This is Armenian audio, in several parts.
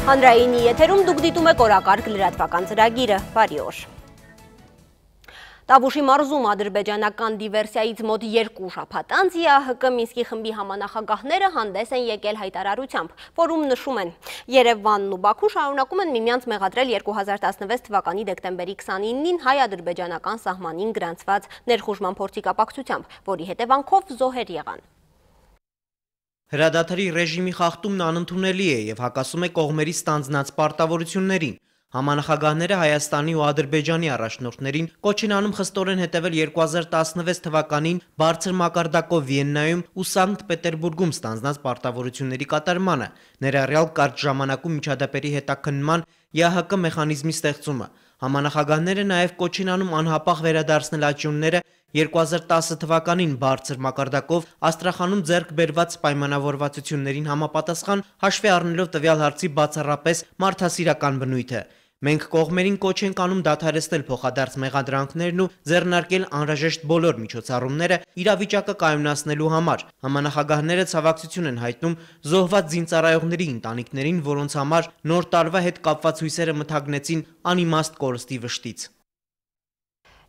Հանրայինի եթերում դուք դիտում եք օրակարգ լրատվական ծրագիրը, բարի օր։ Տավուշի մարզում ադրբեջանական դիվերսիայից մոտ 2 շաբաթ անց ԵԱՀԿ Մինսկի խմբի համանախագահները հանդես են եկել հայտարարությամբ, որում նշում են. Երևանն ու Բաքուն շարունակում են միմյանց մեղադրել 2016 թվականի դեկտեմբերի 29-ին հայ-ադրբեջանական սահմանին գրանցված ներխուժման փորձի կապակցությամբ, որի հետևանքով զոհեր եղան։ Հրադադարի ռեժիմի խախտումն անընդունելի է եւ հակասում է կողմերի ստանձնած պարտավորություններին։ Համանախագահները Հայաստանի ու Ադրբեջանի առաջնորդներին կոչ են անում խստորեն հետևել 2016 թվականին բարձր մակարդակով Վիեննայում ու Սանկտ Պետերբուրգում ստանձնած պարտավորությունների կատարմանը, ներառյալ կարճ ժամանակում միջադեպերի հետաքննման ԵԱՀԿ մեխանիզմի ստեղծումը։ Համանախագահները նաև կոչ են անում անհապաղ վերադարձնել աճյունները 2010 թվականին բարձր մակարդակով Աստրախանում ձեռք բերված պայմանավորվածություններին համապատասխան հաշվի առնելով տվյալ հարցի բացառապես մարդասիրական բնույթը։ Մենք կողմերին կոչ ենք անում դադարեցնել փոխադարձ մեղադրանքներն ու ձեռնարկել անհրաժեշտ բոլոր միջոցառումները իրավիճակը կայունացնելու համար։ Համանախագահները ցավակցություն են հայտնում զոհված զինծառայողների ընտանիքներին, որոնց համար նոր տարվա հետ կապված հույսերը մթագնեցին անիմաստ կորստի վշտից։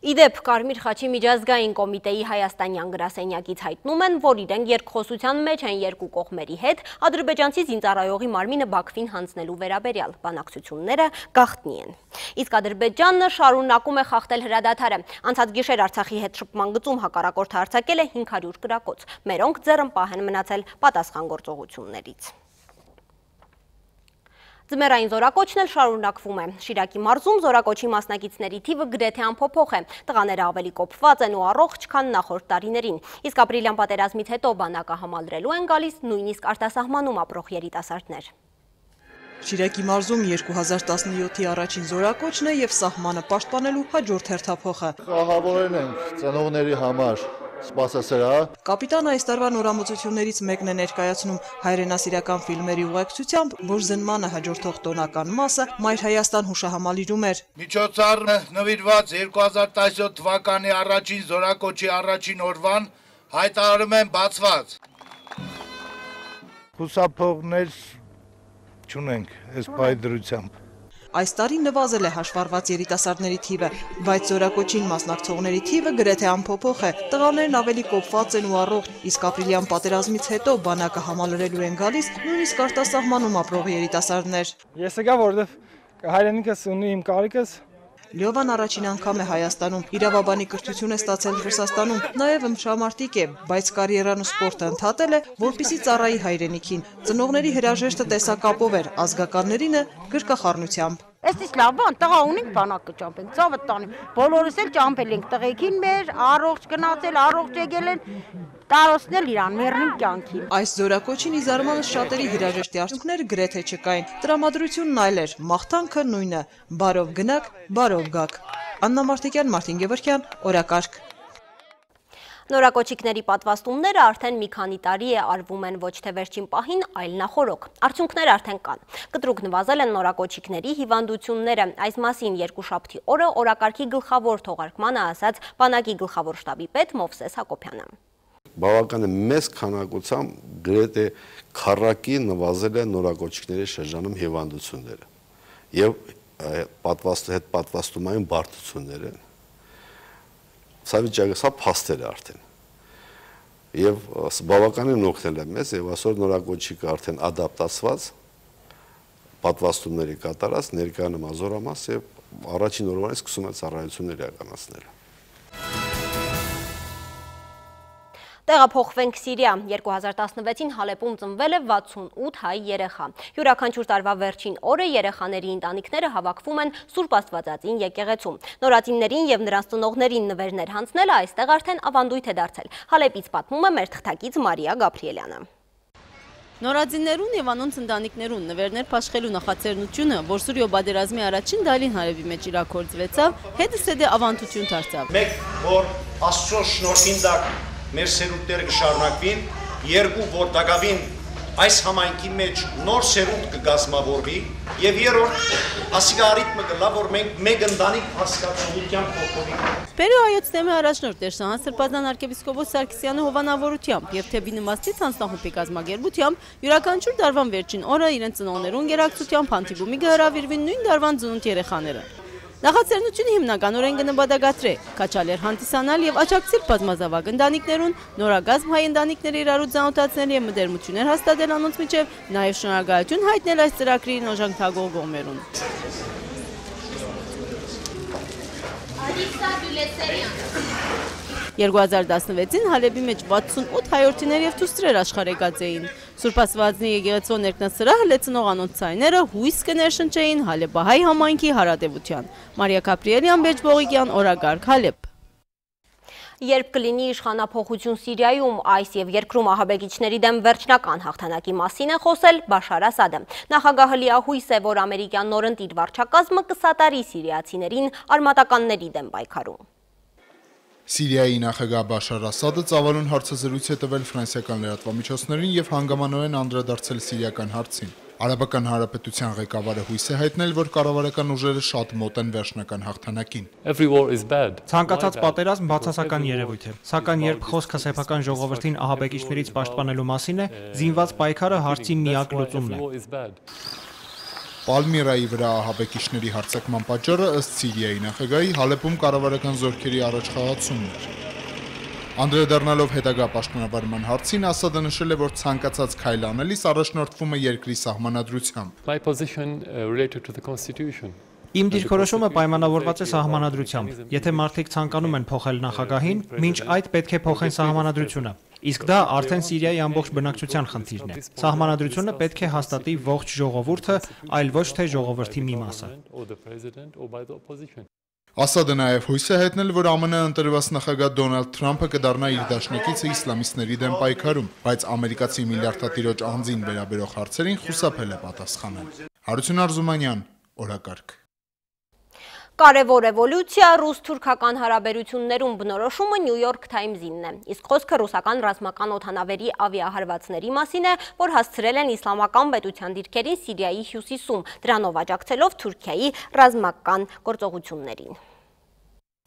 Իդեպ Կարմիր խաչի միջազգային կոմիտեի հայաստանյան գրասենյակից հայտնում են, որ իրենք երկխոսության մեջ են երկու կողմերի հետ ադրբեջանցի զինծառայողի մարմինը Բաքվին հանձնելու վերաբերյալ բանակցությունները գաղտնի են։ Իսկ Ադրբեջանը շարունակում է խախտել հրադադարը։ Անցած գիշեր Արցախի հետ շփման գծում հակառակորդը արձակել է 500 կրակոց, մերոնք ձեռնպահ են մնացել պատասխան գործողություններից։ Ձմեռային զորակոչն էլ շարունակվում է։ Շիրակի մարզում զորակոչի մասնակիցների թիվը գրեթե անփոփոխ է։ Տղաները ավելի կոփված են ու առողջ, քան նախորդ տարիներին։ Իսկ ապրիլյան պատերազմից հետո բանակը համալրելու են գալիս նույնիսկ արտասահմանում ապրող երիտասարդներ։ Շիրակի մարզում 2017-ի առաջին զորակոչն է եւ սահմանը պաշտպանելու հաջորդ հերթափոխը։ Խաղավորել ենք ծնողների համար սպասասրահ։ Կապիտանը այս տարվա նորամուծություններից մեկն է ներկայացնում հայրենասիրական ֆիլմերի ուղեկցությամբ, որ զնմանը հաջորդող տոնական մասը Մայր Հայաստան հուշահամալիրում էր։ Միջոցառումը նվիրված 2017 թվականի առաջին զորակոչի առաջին օրվան հայտարարում են բացված։ Խուսափողներ չունենք այս պայդրությամբ։ Այս տարի նվազել է հաշվառված երիտասարդների թիվը, բայց զորակոչին մասնակցողների թիվը գրեթե անփոփոխ է։ Տղաներն ավելի կոփված են ու առողջ, իսկ ապրիլյան պատերազմից հետո բանակը համալրելու են գալիս նույնիսկ արտասահմանում ապրող երիտասարդներ։ Ես եկա, որովհետև հայրենիքս ունի իմ կարիքս։ Լյովան առաջին անգամ է Հայաստանում, իրավաբանի կրթություն է ստացել Ռուսաստանում, նաև ըմբշամարտիկ է, բայց կարիերան ու սպորտը ընդհատել է, որպեսզի ծառայի հայրենիքին։ Ծնողների հրաժեշտը տեսակապով էր, ազգականներինը գրկախառնությամբ։ Էստիս լավ բան, տղա ունենք բանակը ճամփենք, ծավը տանենք, բոլորս էլ ճամփել ենք տղեկին մեր, առողջ գնացել, առողջ եկել են, տարոցնել իրան մեռնին կյանքին։ Այս զորակոչին ի զարմանս շատերի հրաժեշտի արդյունքները գրեթե չկային։ Տրամադրությունն այլ էր, մաղթանքը նույնը՝ բարով գնաք, բարով գաք։ Աննա Մարտիկյան, Մարտին Գևորգյան, օրակարգ։ Նորակոչիկների պատվաստումները արդեն մի քանի տարի է արվում են ոչ թե վերջին պահին, այլ նախորոք։ Արդյունքներ արդեն կան։ Կտրուկ նվազել են նորակոչիկների հիվանդությունները։ Այս մասին երկուշաբթի օրը օրակարգի գլխավոր թողարկմանը ասաց բանակի գլխավոր շտաբի պետ Մովսես Հակոբյանը։ Բավական է մեծ քանակությամբ գրեթե քառակի նվազել են նորակոչիկների շրջանում հիվանդությունները եւ պատվաստումային բարդությունները։ Սա վիճակը սա փաստեր է արդեն եւ բավականին օգնել է մեզ եւ այսօր նորակոչիկը արդեն ադապտացված պատվաստումների կատարած ներկա նմազորամաս եւ առաջին օրվանից սկսում է ծառայություններ իրականացնել։ Տեղափոխվենք Սիրիա, 2016-ին Հալեպում ծնվել է 68 հայ երեխա։ Յուրաքանչյուր տարվա վերջին օրը երեխաների ընտանիքները հավաքվում են Սուրբ Աստվածածին եկեղեցում։ Նորածիններին եւ նրանց ծնողներին նվերներ հանձնելը այստեղ արդեն ավանդույթ է դարձել։ Հալեպից պատմում է մեր թղթակից Մարիա Գաբրիելյանը։ Նորածիններուն եւ անոնց ընտանիքներուն նվերներ փաշխելու նախաձեռնությունը, որ Սուրիո բادرազմի առաջին դալին հարևի մեջ իրագործվեցավ, հետսեդե ավանդություն դարձավ։ Մեկ որ Աստծո շնորհքին դակ մեր սերունդները կշարունակվին, երկու որ դակավին այս համայնքի մեջ նոր սերունդ կգազմավորվի, Եվ երրորդ ասիկա ռիթմը կլա, որ մենք մեկ ընտանիք հասկացողությամբ փոխվենք։ Պերու հայոց թեմի առաջնորդ Տեր-Շահան Սրբազան arczepiskopos Սարգսյանը հովանավորությամբ եւ թեւի նմաստի ցանցնախումբի կազմակերպությամբ յուրաքանչյուր դարվան վերջին օրը իրենց ծնողներուն գերակցությամբ հանդիպումի կհրավիրվին նույն դարվան ծնունդ երեխաները։ Նախաձեռնությունը հիմնականորեն կնպատակադրե քաչալեր հանդիսանալ եւ աջակցել բազմազավակ ընտանիքներուն, նորագազմ հայ ընտանիքների իրարու ծանոթացնել եւ մտերմություններ հաստատել անոնց միջեւ, նաեւ շնորհակալություն հայտնել այս ծրագրին օժանդակող կողմերուն։ 2016-ին Հալեբի մեջ 68 հայորդիներ եւ դուստրեր աշխարհեկած էին։ Սուրբ Աստվածնի եկեղեցու ներկնասրահը լեցնող անոնց ցայները հույս կներշնչեին Հալեբահայ համայնքի հարատեվության։ Մարիա Գաբրիելյան, Բեջ Բողիկյան, օրագարկ Հալեբ։ Երբ կլինի իշխանափոխություն Սիրիայում, այս եւ երկրում ահաբեկիչների դեմ վերջնական հաղթանակի մասին է խոսել Բաշար Ասադը։ Նախագահը լիահույս է, որ ամերիկյան նորընտիր վարչակազմը կսատարի սիրիացիներին արմատականների դեմ պայքարում։ Սիրիայի նախագահ Բաշար Ասադը ծավալուն հարցազրույց է տվել ֆրանսիական լրատվամիջոցներին եւ հանգամանորեն անդրադարձել սիրիական հարցին։ Արաբական հանրապետության ղեկավարը հույս է հայտնել, որ կառավարական ուժերը շատ մոտ են վերջնական հաղթանակին։ Ցանկացած պատերազմ բացասական երևույթ է, սակայն երբ խոսքը սեփական ժողովրդին ահաբեկիչներից պաշտպանելու մասին է, զինված պայքարը հարցի միակ լուծումն է։ Պալմիրայի վրա ահաբեկիչների հարձակման պատճառը ըստ Սիրիայի նախագահի Հալեբում կառավարական զորքերի առաջխաղացումն էր։ Անդրադառնալով հետագա պաշտպանաբարման հարցին, Ասադը նշել է, որ ցանկացած քայլ անելիս առաջնորդվում է երկրի սահմանադրությամբ։ Իմ դիրքորոշումը պայմանավորված է սահմանադրությամբ։ Եթե մարդիկ ցանկանում են փոխել նախագահին, մինչ այդ պետք է փոխեն սահմանադրությունը։ Իսկ դա արդեն Սիրիայի ամբողջ բնակչության խնդիրն է։ Սահմանադրությունը պետք է հաստատի ողջ ժողովուրդը, այլ ոչ թե ժողովրդի մի մասը։ Ասադը նաև հույս է հայտնել, որ ԱՄՆ ընտրված նախագահ Դոնալդ Թրամփը կդառնա իր դաշնակիցը իսլամիստների դեմ պայքարում, բայց ամերիկացի միլիարդատիրոջ անձին վերաբերող հարցերին խուսափել է պատասխանել։ Հարություն Արզումանյան, օրակարգ։ Կարևոր էվոլյուցիա ռուս-թուրքական հարաբերություններում բնորոշումը New York Times-ինն է, իսկ խոսքը ռուսական ռազմական օդանավերի ավիահարվածների մասին է, որ հասցրել են իսլամական պետության դիրքերին Սիրիայի հյուսիսում, դրանով աջակցելով Թուրքիայի ռազմական գործողություններին։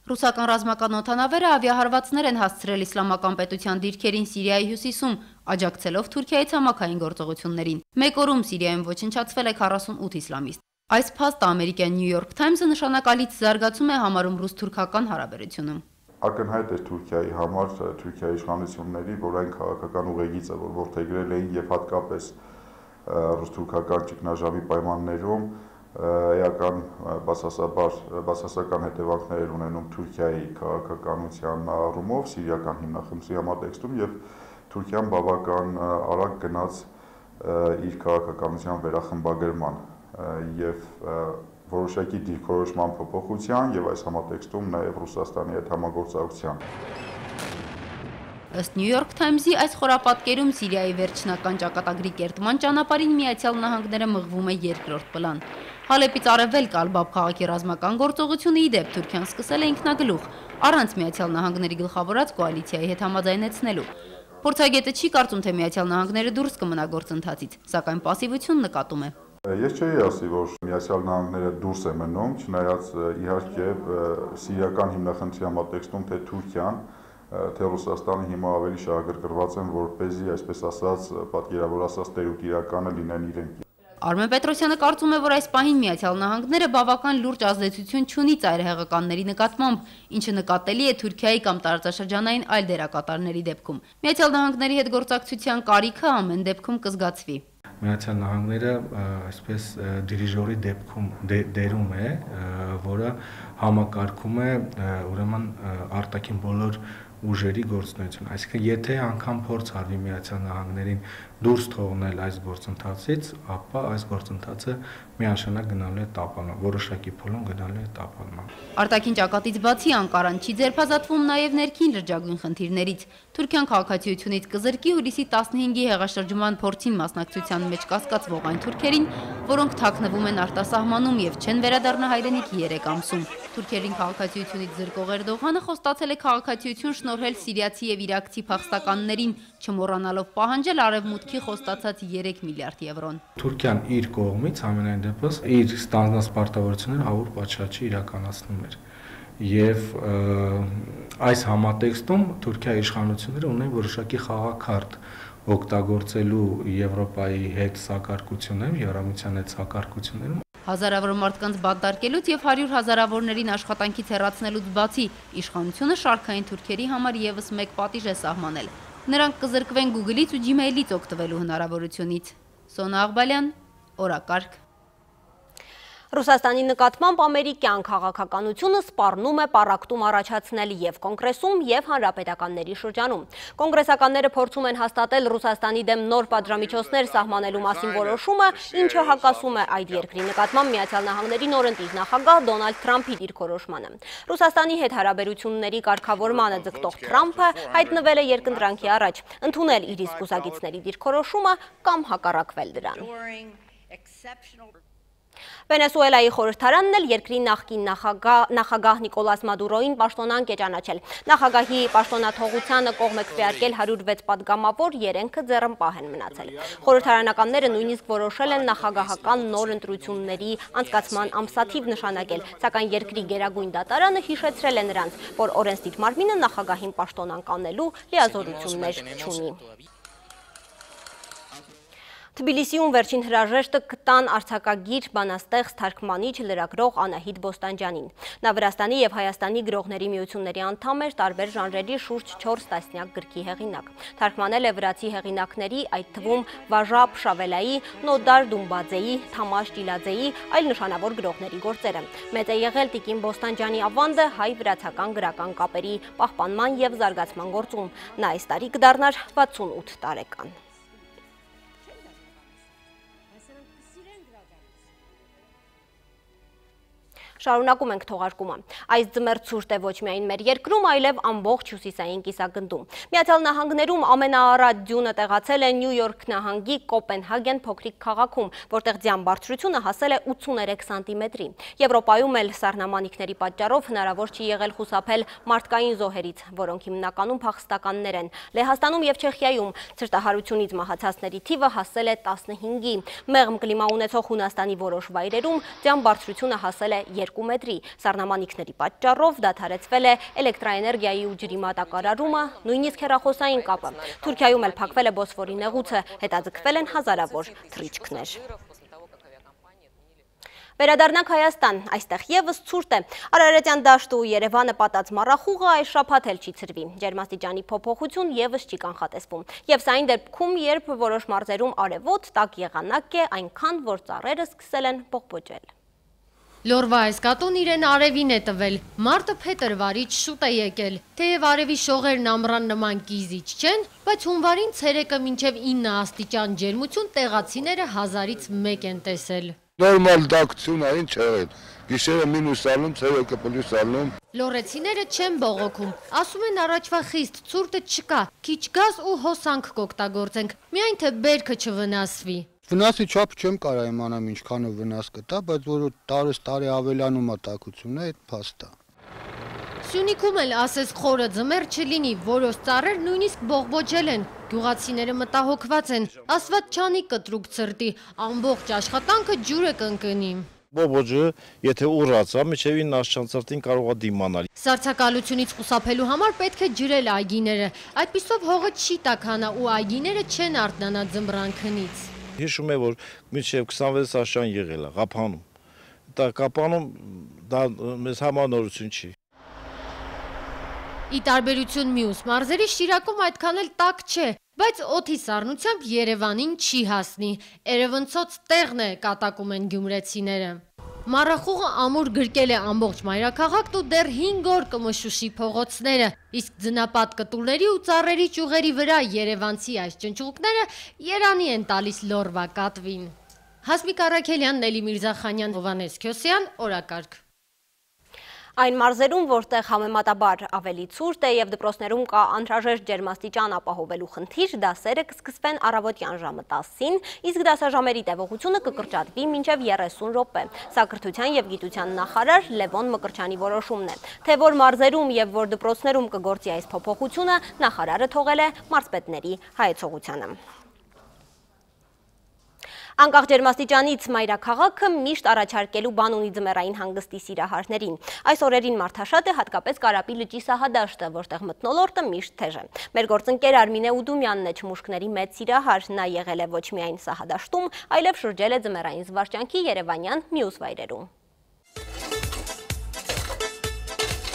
Ռուսական ռազմական օդանավերը ավիահարվածներ են հասցրել իսլամական պետության դիրքերին Սիրիայի հյուսիսում, աջակցելով Թուրքիայի ցամաքային գործողություններին։ Մեկ օրում Սիրիայում ոչնչացվել է 48 իսլամիստ։ Այս փաստը ամերիկյան New York Times-ը նշանակալից զարգացում է համարում ռուս-թուրքական հարաբերությունում։ Ակնհայտ է Թուրքիայի համար, Թուրքիայի իշխանությունների, որ այն քաղաքական ուղեգիծը, որ որդեգրել էին եւ հատկապես ռուս-թուրքական ճգնաժամի պայմաններում էական բացասական հետևանքներ էր ունենում Թուրքիայի քաղաքականության առումով սիրիական հիմնախնդրի համատեքստում եւ Թուրքիան բավական արագ գնաց իր քաղաքականության վերախմբագրման եւ որոշակի դիրքորոշման փոփոխության եւ այս համատեքստում նաեւ Ռուսաստանի հետ համագործակցության։ Ըստ New York Times-ի այս խորապատկերում Սիրիայի վերջնական ճակատագրի կերտման ճանապարհին Միացյալ Նահանգները մղվում է երկրորդ պլան։ Հալեպից արևելք Ալ-Բաբ քաղաքի ռազմական գործողությունը ի դեպ Թուրքիան սկսել է ինքնագլուխ, առանց Միացյալ Նահանգների գլխավորած կոալիցիայի հետ համաձայնեցնելու։ Փորձագետը չի կարծում, թե Միացյալ Նահանգները դուրս կմնա գործընթացից, սակայն պասիվություն նկատում է։ Ես չէի ասի, որ Միացյալ Նահանգները դուրս է մնում, չնայած իհարկե սիրիական հիմնախնդրի համատեքստում թե Թուրքիան, թե Ռուսաստանը հիմա ավելի շահագրգռված են, որպեսզի, այսպես ասած, պատկերավոր ասած տերուտիրականը լինեն իրենք։ Արմեն Պետրոսյանը կարծում է, որ այս պահին Միացյալ Նահանգները բավական լուրջ ազդեցություն չունի ծայրահեղականների նկատմամբ, ինչը նկատելի է Թուրքիայի կամ տարածաշրջանային այլ դերակատարների դեպքում։ Միացյալ Նահանգների հետ գործակցության կարիքը ամեն դեպքում կզգացվի։ Միացյալ Նահանգները այսպես դիրիժորի դերում է, որը համակարգում է ուրեմն արտաքին բոլոր ուժերի գործունեություն։ Այսինքն, եթե անգամ փորձ արվի Միացյալ Նահանգներին դուրս թողնել այս գործընթացից, ապա այս գործընթացը միանշանակ գնալու է տապալման, որոշակի փուլում գնալու է տապալման։ Արտաքին ճակատից բացի Անկարան չի ձերբազատվում նաև ներքին լրջագույն խնդիրներից։ Թուրքիան քաղաքացիությունից կզրկի հուլիսի 15-ի հեղաշրջման փորձին մասնակցության մեջ կասկածվող այն թուրքերին, որոնք թաքնվում են արտասահմանում եւ չեն վերադառնա հայրենիքի 3 ամսում։ Թուրքերին քաղաքացիությունից զրկող Էրդողանը խոստացել է քաղաքացիություն շնորհել սիրիացի եւ իրաքցի փախստականներին, չմոռանալով պահանջել արևմուտքի խոստացած 3 միլիարդ եվրոն։ Թուրքիան իր կողմից ամենայն դեպս իր ստանձնած պարտավորությունները 100 պատշաճի իրականացնում էր։ Եվ այս համատեքստում Թուրքիայի իշխանությունները ունեն որոշակի խաղաքարտ օգտագործելու Եվրոպայի հետ սակարկություններում, Եվրամիության հետ սակարկություններում։ Հազարավոր մարդկանց բանտարկելուց եւ 100 հազարավորներին աշխատանքից հեռացնելուց բացի իշխանությունը շարքային թուրքերի համար եւս մեկ պատիժ է սահմանել։ Նրանք կզրկվեն Google-ից ու Gmail-ից օգտվելու հնարավորությունից։ Սոնա Աղբալյան, օրակարգ։ Ռուսաստանի նկատմամբ ամերիկյան քաղաքականությունը սպառնում է պառակտում առաջացնել եւ կոնգրեսում եւ հանրապետականների շրջանում։ Կոնգրեսականները փորձում են հաստատել Ռուսաստանի դեմ նոր պատժամիջոցներ սահմանելու մասին որոշումը, ինչը հակասում է այդ երկրի նկատմամբ Միացյալ Նահանգների նորընտիր նախագահ Դոնալդ Թրամփի դիրքորոշմանը։ Ռուսաստանի հետ հարաբերությունների կարգավորմանը ձգտող Թրամփը հայտնվել է երկընտրանքի առաջ, ընդունել իր իսկ կուսակիցների դիրքորոշումը կամ հակառակվել դրան։ Վենեսուելայի խորհրդարանն էլ երկրի նախկին նախագահ Նիկոլաս Մադուրոին պաշտոնանկ է ճանաչել։ Նախագահի պաշտոնաթողությանը կողմ է քվեարկել 106 պատգամավոր, 3-ը ձեռնպահ են մնացել։ Խորհրդարանականները նույնիսկ որոշել են նախագահական նոր ընտրությունների անցկացման ամսաթիվ նշանակել, սակայն երկրի գերագույն դատարանը հիշեցրել է նրանց, որ օրենսդիր մարմինը նախագահին պաշտոնանկ անելու լիազորություններ չունի։ Թբիլիսիում վերջին հրաժեշտը կտան արձակագիր, բանաստեղծ, թարգմանիչ, լրագրող Անահիտ Բոստանջյանին։ Նա Վրաստանի եւ Հայաստանի գրողների միությունների անդամ էր, տարբեր ժանրերի շուրջ 4 տասնյակ գրքի հեղինակ։ Թարգմանել է վրացի հեղինակների, այդ թվում Վաժա Փշավելայի, Նոդար Դումբաձեի, Թամաշ Ճիլաձեի, այլ նշանավոր գրողների գործերը։ Մեծ է եղել Տիկին Բոստանջյանի ավանդը հայ-վրացական գրական կապերի պահպանման եւ զարգացման գործում։ Նա այս տարի կդառնար 68 տարեկան։ Շարունակում ենք թողարկումը։ Այս ձմեռ ցուրտ է ոչ միայն մեր երկրում, այլև ամբողջ հյուսիսային կիսագնդում։ Միացյալ Նահանգներում ամենաառատ ձյունը տեղացել է Նյու Յորք նահանգի Կոպենհագեն փոքրիկ քաղաքում, որտեղ ձյան բարձրությունը հասել է 83 սանտիմետրի։ Եվրոպայում էլ սառնամանիքների պատճառով հնարավոր չի եղել խուսափել մարդկային զոհերից, որոնք հիմնականում փախստականներ են։ Լեհաստանում եւ Չեխիայում ցրտահարությունից մահացածների թիվը հասել է 15-ի։ Մեղմ կլիմա ունեցող Հունաստանի որոշ վայրերում ձյան բարձրությունը հասել է 2 մետրի։ Սառնամանիքների պատճառով դադարեցվել է էլեկտրաէներգիայի ու ջրի մատակարարումը, նույնիսկ հեռախոսային կապը։ Թուրքիայում էլ փակվել է Բոսֆորի նեղուցը, հետաձգվել են հազարավոր թռիչքներ։ Վերադառնանք Հայաստան, այստեղ եւս ցուրտ է։ Արարատյան դաշտը ու Երևանը պատած մառախուղը այս շաբաթ էլ չի ցրվի։ Ջերմաստիճանի փոփոխություն եւս չի կանխատեսվում։ Եվ սա այն դեպքում, երբ որոշ մարզերում արևոտ տաք եղանակ է, այնքան որ ծառերը սկսել են բողբոջել։ Լորվա այս կատուն իրեն արևին է տվել, մարտը փետրվարից շուտ է եկել, թեև արևի շողերն ամռան նման կիզիչ չեն, բայց հունվարին ցերեկը մինչև 9 աստիճան ջերմություն տեղացիները 1000-ից 1 են տեսել։ Նորմալ տաքություն է, ինչ եղել, գիշերը մինուս ալնում, ցերեկը պլյուս ալնում։ Լորեցիները չեն բողոքում, ասում են առաջվա խիստ ցուրտը չկա, քիչ գազ ու հոսանք կօգտագործենք, միայն թե բերքը չվնասվի։ Վնասի չափ չեմ կարող իմանամ ինչքանով վնաս կտա, բայց որ տարես տարի ավելանում է տաքությունը, այդ փաստ է։ Սյունիքում էլ ասես խորը ձմեռ չլինի, որոշ ծառեր նույնիսկ բողբոջել են, գյուղացիները մտահոգված են, ասված չանի կտրուկ ցրտի, ամբողջ աշխատանքը ջուր է կընկնի։ Բողբոջը, եթե ուռացա, մինչև 9 աստիճան կարող է դիմանալ։ Սառցակալությունից խուսափելու համար պետք է ջրել այգիները, այդպիսով հողը չի տաքանա ու այգիները չեն արթնանա ձմռանքնից։ Հիշում է, որ մինչև 26 աստիճան եղել է Ղափանում։ Դա Ղափանում դա մեզ համար նորություն չի։ Ի տարբերություն մյուս մարզերի Շիրակում այդքան էլ տաք չէ, բայց օդի սառնությամբ Երևանին չի հասնի։ Երևանցոց տեղն է կատակում են գյումրեցիները։ Մառախուղը ամուր գրկել է ամբողջ մայրաքաղաքն ու դեռ 5 օր կմշուշի փողոցները, իսկ ձնապատ կտուրների ու ծառերի ճյուղերի վրա երևանցի այս ճնճուղկները երանի են տալիս Լորվա կատվին։ Հասմիկ Առաքելյան, Նելի Միրզախանյան, Հովանես Քյոսյան, օրակարգ։ Այն մարզերում, որտեղ համեմատաբար ավելի ցուրտ է եւ դպրոցներում կա անհրաժեշտ ջերմաստիճան ապահովելու խնդիր, դասերը կսկսվեն առավոտյան ժամը 10-ին, իսկ դասաժամերի տևողությունը կկրճատվի մինչև 30 րոպե։ Սա կրթության եւ գիտության նախարար Լևոն Մկրտչյանի որոշումն է։ Թե որ մարզերում եւ որ դպրոցներում կգործի այս փոփոխությունը, նախարարը թողել է մարզպետների հայեցողությանը։ Անկախ ջերմաստիճանից մայրաքաղաքը միշտ առաջարկելու բան ունի ձմեռային հանգստի սիրահարներին։ Այս օրերին մարդաշատ է հատկապես Կարապի լճի սահադաշտը, որտեղ մթնոլորտը միշտ թեժ է։ Մեր գործընկեր Արմինե Ուդումյանն է չմուշկների մեծ սիրահար, նա եղել է ոչ միայն սահադաշտում, այլև շրջել է ձմեռային զվարճանքի երևանյան մյուս վայրերում։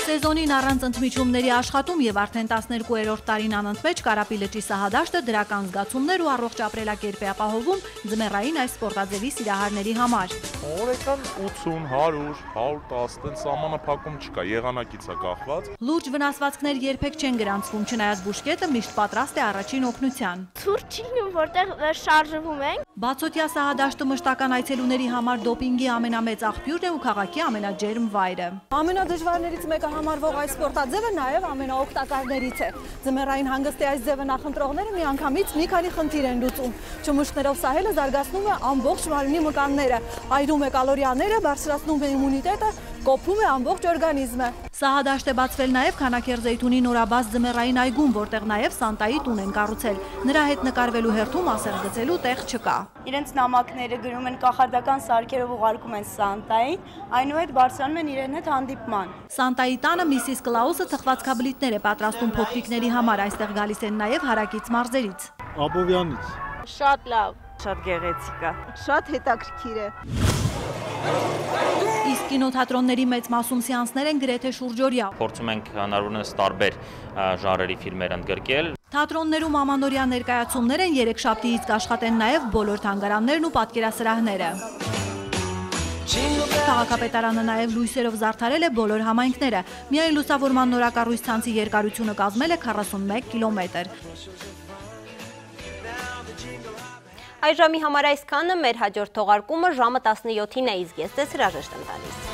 Սեզոնին առանց ընդմիջումների աշխատում եւ արդեն 12-րդ տարին անընդմեջ Կարապի լճի սահադաշտը դրական զգացումներ ու առողջ ապրելակերպ է ապահովում ձմեռային այս սպորտաձևի սիրահարների համար։ Օրական 80, 100, 110 տեն սահմանափակում չկա, եղանակից է կախված։ Լուրջ վնասվածքներ երբեք չեն գրանցվում, չնայած բուժկետը միշտ պատրաստ է առաջին օգնության։ Ցուրտ չի լինում, որտեղ շարժվում ենք։ Բացօթյա սահադաշտը մշտական այցելուների համար դոպինգի ամենամեծ աղբյուրն է ու քաղաքի ամենաջերմ վայրը։ Ամենադժվարներից մեկը համարվող այս սպորտաձևը նաև ամենաօգտակարներից է։ Ձմեռային հանգստի այս ձևը նախընտրողները միանգամից մի քանի խնդիր են լուծում։ Չմուշկներով սահելը զարգացնում է ամբողջ մարմնի մկանները, այրում է կալորիաները, բարձրացնում է իմունիտետը, կոփում է ամբողջ օրգանիզմը։ Սահադաշտ է բացվել նաև Քանաքերձեյթունի նորաբաց ձմեռային այգում, որտեղ նաև Սանտայի տուն են կառուցել։ Նրա հետ նկարվելու հերթում ասեղ գցելու տեղ չկա։ Իրենց նամակները գրում են կախարդական սարքերով ուղարկում են Սանտային, այնուհետ բարձրանում են իրեն հետ հանդիպման։ Սանտայի տանը Միսիս Կլաուսը թխվածքաբլիթներ է պատրաստում փոքրիկների համար, այստեղ գալիս են նաև հարակից մարզերից։ Աբովյանից։ Շատ լավ, շատ գեղեցիկ է, շատ հետաքրքիր է։ Իսկ կինոթատրոնների մեծ մասում սեանսներ են գրեթե շուրջօրյա։ Փորձում ենք հնարավորինս տարբեր ժանրերի ֆիլմեր ընդգրկել։ Թատրոններում ամանորյա ներկայացումներ են, երեքշաբթիից կաշխատեն նաև բոլոր թանգարաններն ու պատկերասրահները։ Քաղաքապետարանը նաև լույսերով զարդարել է բոլոր համայնքները։ Միայն լուսավորման նորակառույց ցանցի երկարությունը կազմել է 41 կիլոմետր։ Այս ժամի համար այսքանը, մեր հաջորդ թողարկումը ժամը 17-ին է, իսկ ես ձեզ հրաժեշտ եմ տալիս։